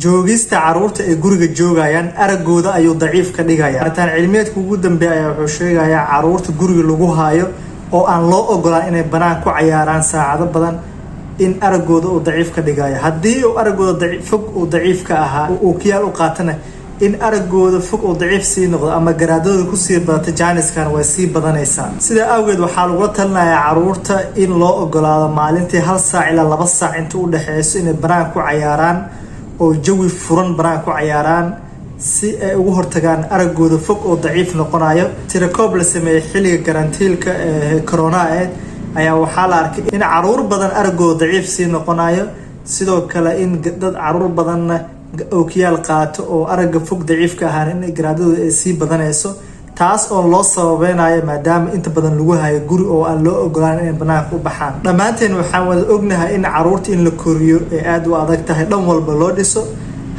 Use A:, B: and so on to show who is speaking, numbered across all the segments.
A: joogista caruurta ee guriga joogayaan aragooda ayuu daciif ka dhigaya. Aritaan cilmiyeedka ugu dambeeya wuxuu sheegayaa caruurta guriga lagu haayo oo aan loo ogolaan inay banaan ku ciyaaraan saacado badan in aragooda uu daciif ka dhigaya. Haddii uu aragooda fog uu daciif ka ahaa uu kiyaal u qaatana in aragooda fog uu daciif sii noqdo ama garaadooda ku sii badata jaaniskan way sii badanaysaa. Sida awgeed waxaa lagu talinayaa caruurta in loo ogolaado maalintii 1 saac ilaa 2 saac inta u dhaxeyso inay banaan ku ciyaaraan oo jawi furan banaan ku ciyaaraan si ay ugu hortagaan aragooda fog oo daciif noqonayo. Tirakoob la sameeyay xilliga karantiilka ee corona ayaa waxaa la arkay in caruur badan aragooda daciif sii noqonayo, sidoo kale in dad caruur badanna oo kiyaal qaato oo aragga fog daciifka ahaan in garaadooda ay sii badanayso, taas oo loo sababeynayo maadaama inta badan lagu hayo guri oo aan loo ogolaan inay banaanka u baxaan. Dhammaanteen waxaan wada ognahay in caruurta in la koriyo ay aad u adag tahay dhan walba loo dhiso.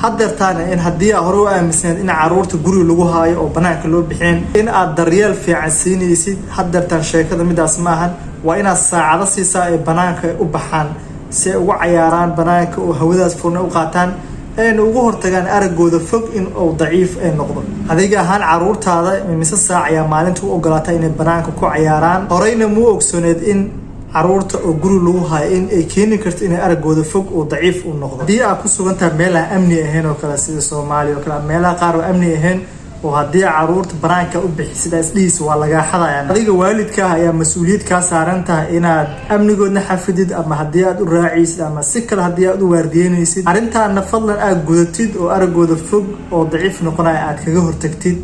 A: haddeertaana in haddii aad hore u aaminsaneed in caruurta guriga lagu haayo oo banaanka loo bixin in aad daryeel fiican siinaysid, haddeertaan sheekada midaas ma ahan. waa inaad saacado siisaa ay banaanka u baxaan si ay ugu ciyaaraan banaanka oo hawadaas furna u qaataan ayna ugu hortagaan aragooda fog in uu daciif ay noqdo. adiga ahaan caruurtaada mise saac ayaa maalinta u ogolaatay inay banaanka ku ciyaaraan. horeyna muu ogsooneed in caruurta oo guri lagu haayo in ay keeni karto inay aragooda fog oo daciif u noqdo. haddii aad ku sugan tahay meel aan amni ahayn oo kale sida Soomaaliya oo kale, meelaha qaar oo amni ahayn oo haddii caruurta banaanka u bixisid isdhiis waa laga xadayaa. adiga waalidka ayaa mas'uuliyad ka saaran tahay inaad amnigoodna xafidid, ama haddii aad u raacisid ama si kale haddii aad u waardiyeynaysid arrintaana fadlan aad gudatid oo aragooda fog oo daciif noqonaya aad kaga hortagtid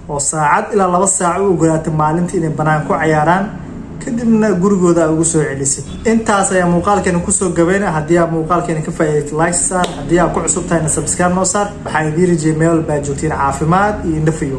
A: oo saacad ilaa 2 saac u ogolaatay maalintii inay banaan ku ciyaaraan kadibna gurigooda ugu soo celisid. intaas ayaa muuqaalkeena kusoo gabeynaa. haddii aad muuqaalkeena ka faa'iidaysid like saar, haddii aad ku cusub tahayna subscribe noo saar. waxaan idin rajeynayaa meel baa joogtiin caafimaad iyo nafiyo.